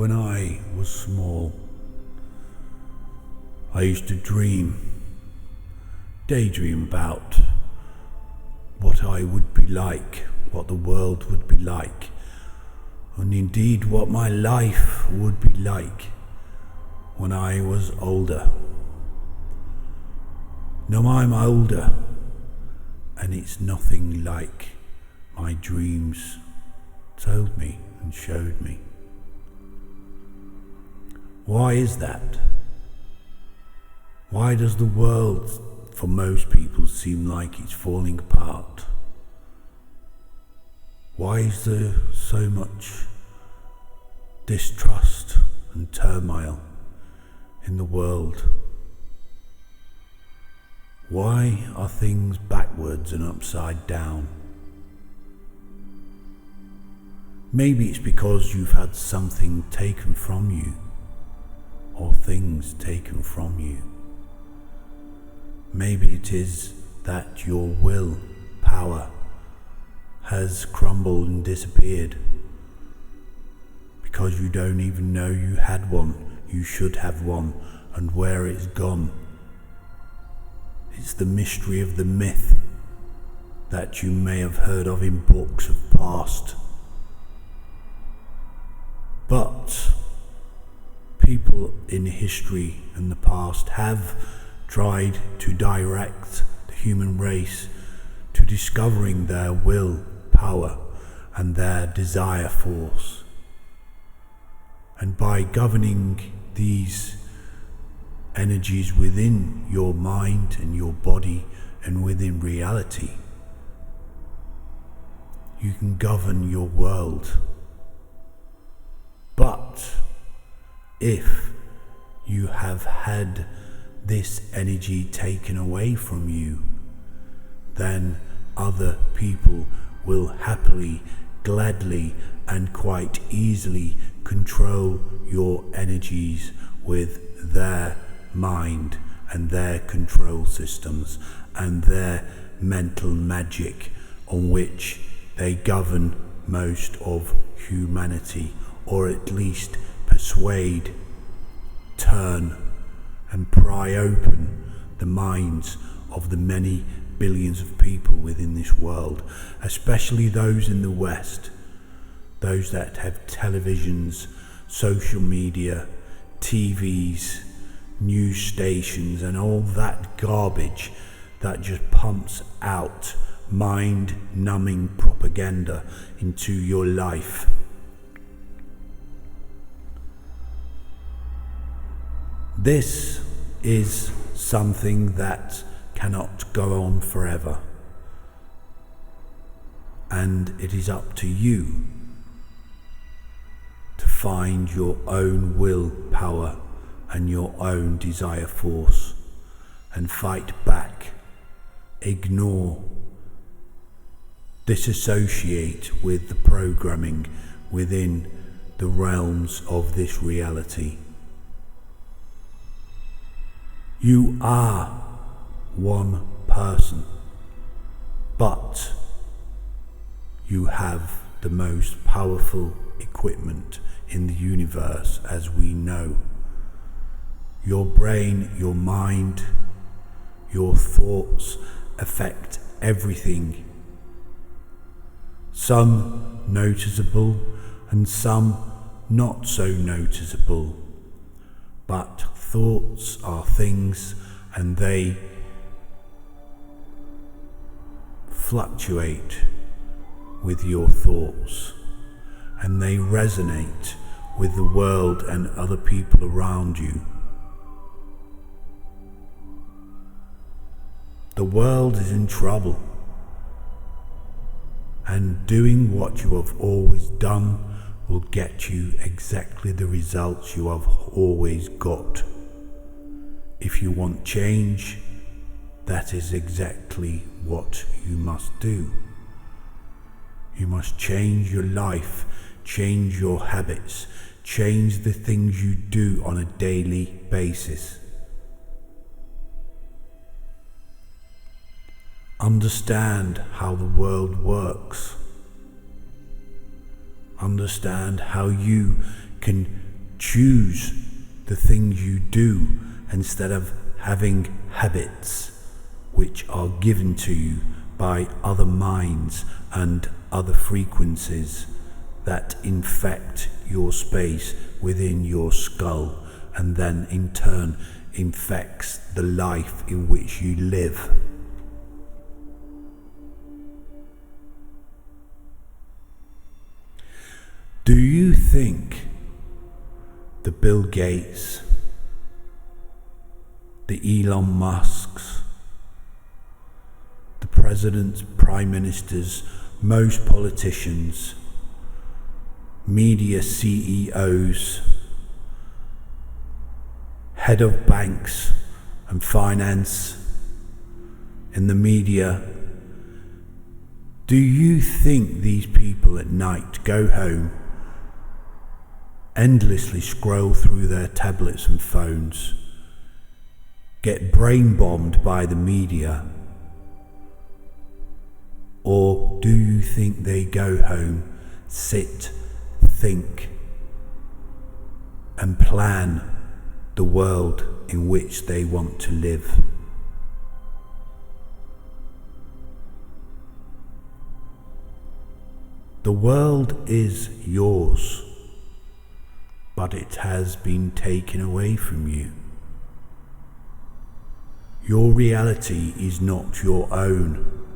When I was small, I used to daydream about what I would be like, what the world would be like, and indeed what my life would be like when I was older. Now I'm older, and it's nothing like my dreams told me and showed me. Why is that? Why does the world, for most people, seem like it's falling apart? Why is there so much distrust and turmoil in the world? Why are things backwards and upside down? Maybe it's because you've had something taken from you, or things taken from you. Maybe it is that your will power has crumbled and disappeared because you don't even know you had one, you should have one, and where it's gone. It's the mystery of the myth that you may have heard of in books of past. But people in history and the past have tried to direct the human race to discovering their will power and their desire force. And by governing these energies within your mind and your body and within reality, you can govern your world. But if you have had this energy taken away from you, then other people will happily, gladly, and quite easily control your energies with their mind and their control systems and their mental magic on which they govern most of humanity, or at least persuade, turn, and pry open the minds of the many billions of people within this world, especially those in the West, those that have televisions, social media, TVs, news stations, and all that garbage that just pumps out mind-numbing propaganda into your life. This is something that cannot go on forever, and it is up to you to find your own will power and your own desire force and fight back, ignore, disassociate with the programming within the realms of this reality. You are one person, but you have the most powerful equipment in the universe, as we know. Your brain, your mind, your thoughts affect everything. Some noticeable and some not so noticeable. But thoughts are things, and they fluctuate with your thoughts, and they resonate with the world and other people around you. The world is in trouble, and doing what you have always done will get you exactly the results you have always got. If you want change, that is exactly what you must do. You must change your life, change your habits, change the things you do on a daily basis. Understand how the world works. Understand how you can choose the things you do instead of having habits which are given to you by other minds and other frequencies that infect your space within your skull, and then in turn infects the life in which you live. Do you think the Bill Gates, the Elon Musks, the presidents, prime ministers, most politicians, media CEOs, head of banks and finance in the media, do you think these people at night go home, endlessly scroll through their tablets and phones, get brain bombed by the media? Or do you think they go home, sit, think, and plan the world in which they want to live? The world is yours, but it has been taken away from you. Your reality is not your own.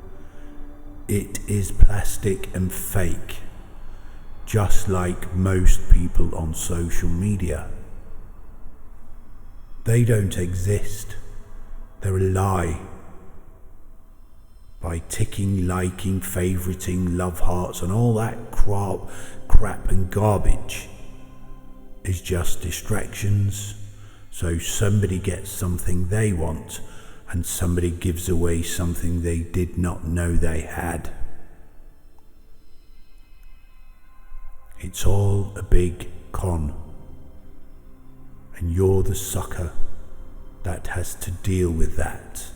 It is plastic and fake, just like most people on social media. They don't exist. They're a lie. By ticking, liking, favoriting, love hearts and all that crap and garbage is just distractions. So somebody gets something they want and somebody gives away something they did not know they had. It's all a big con, and you're the sucker that has to deal with that.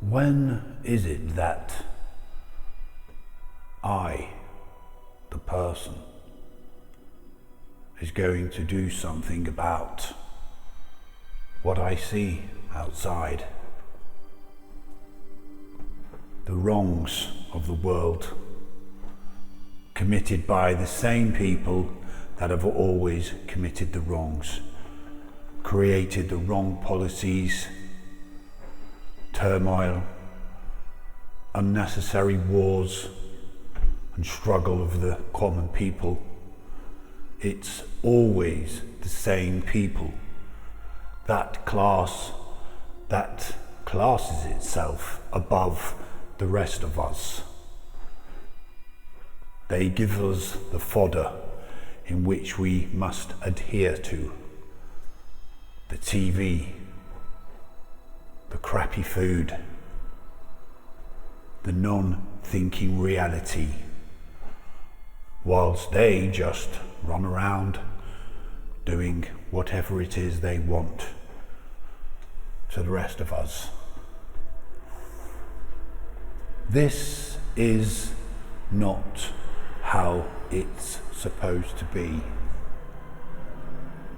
When is it that I, the person, is going to do something about what I see outside? The wrongs of the world committed by the same people that have always committed the wrongs, created the wrong policies, turmoil, unnecessary wars and struggle of the common people. It's always the same people. That class that classes itself above the rest of us. They give us the fodder in which we must adhere to. The TV, the crappy food, the non-thinking reality, whilst they just run around doing whatever it is they want to the rest of us. This is not how it's supposed to be.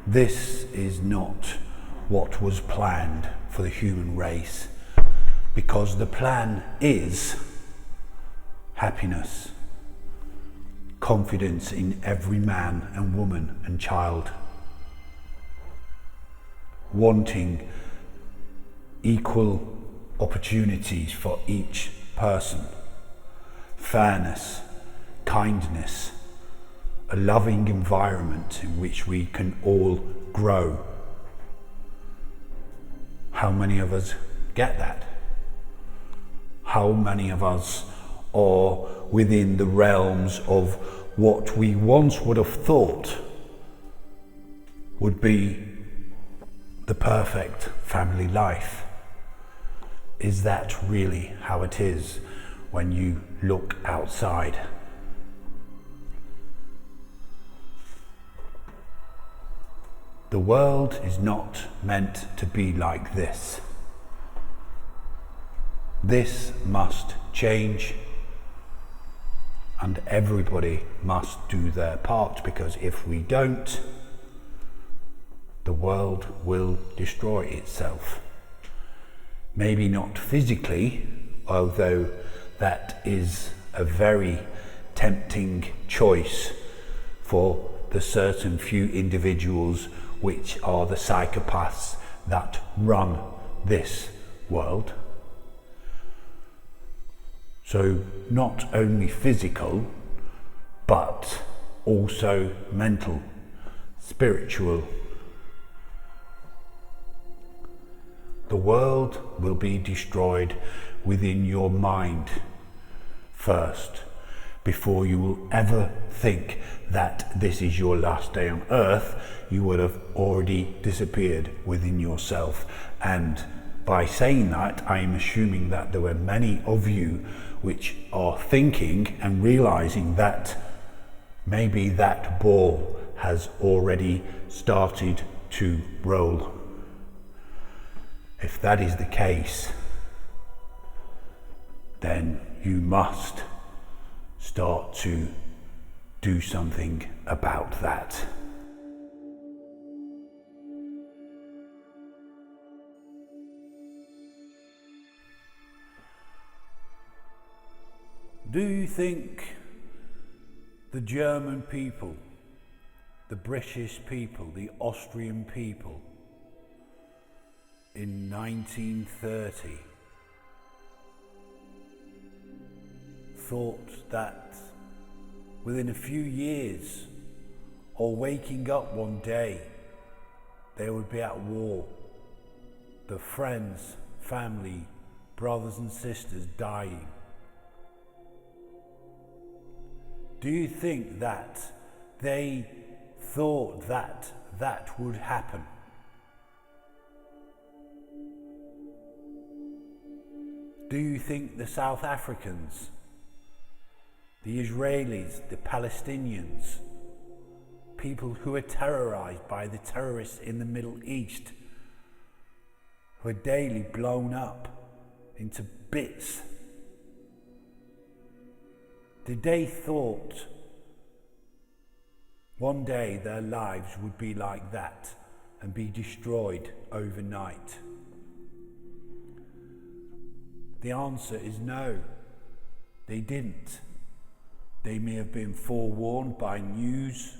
This is not what was planned for the human race, because the plan is happiness, confidence in every man and woman and child, wanting equal opportunities for each person, fairness, kindness, a loving environment in which we can all grow. How many of us get that? How many of us are within the realms of what we once would have thought would be the perfect family life? Is that really how it is when you look outside? The world is not meant to be like this. This must change, and everybody must do their part, because if we don't, the world will destroy itself. Maybe not physically, although that is a very tempting choice for the certain few individuals which are the psychopaths that run this world. So not only physical, but also mental, spiritual. The world will be destroyed within your mind first, before you will ever think that this is your last day on earth. You would have already disappeared within yourself. And by saying that, I am assuming that there were many of you which are thinking and realizing that maybe that ball has already started to roll. If that is the case, then you must start to do something about that. Do you think the German people, the British people, the Austrian people in 1930 thought that within a few years, or waking up one day, they would be at war, the friends, family, brothers and sisters dying? Do you think that they thought that that would happen? Do you think the South Africans, the Israelis, the Palestinians, people who are terrorized by the terrorists in the Middle East, who are daily blown up into bits, did they thought one day their lives would be like that and be destroyed overnight? The answer is no, they didn't. They may have been forewarned by news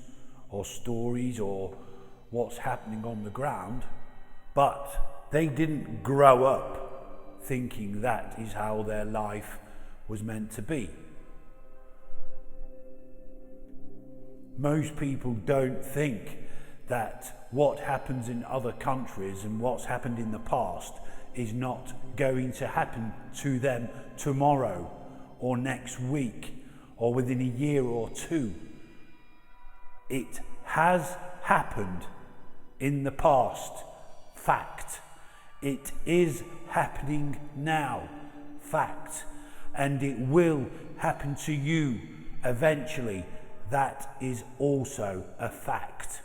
or stories or what's happening on the ground, but they didn't grow up thinking that is how their life was meant to be. Most people don't think that what happens in other countries and what's happened in the past is not going to happen to them tomorrow or next week or within a year or two. It has happened in the past, fact. It is happening now, fact. And it will happen to you eventually. That is also a fact.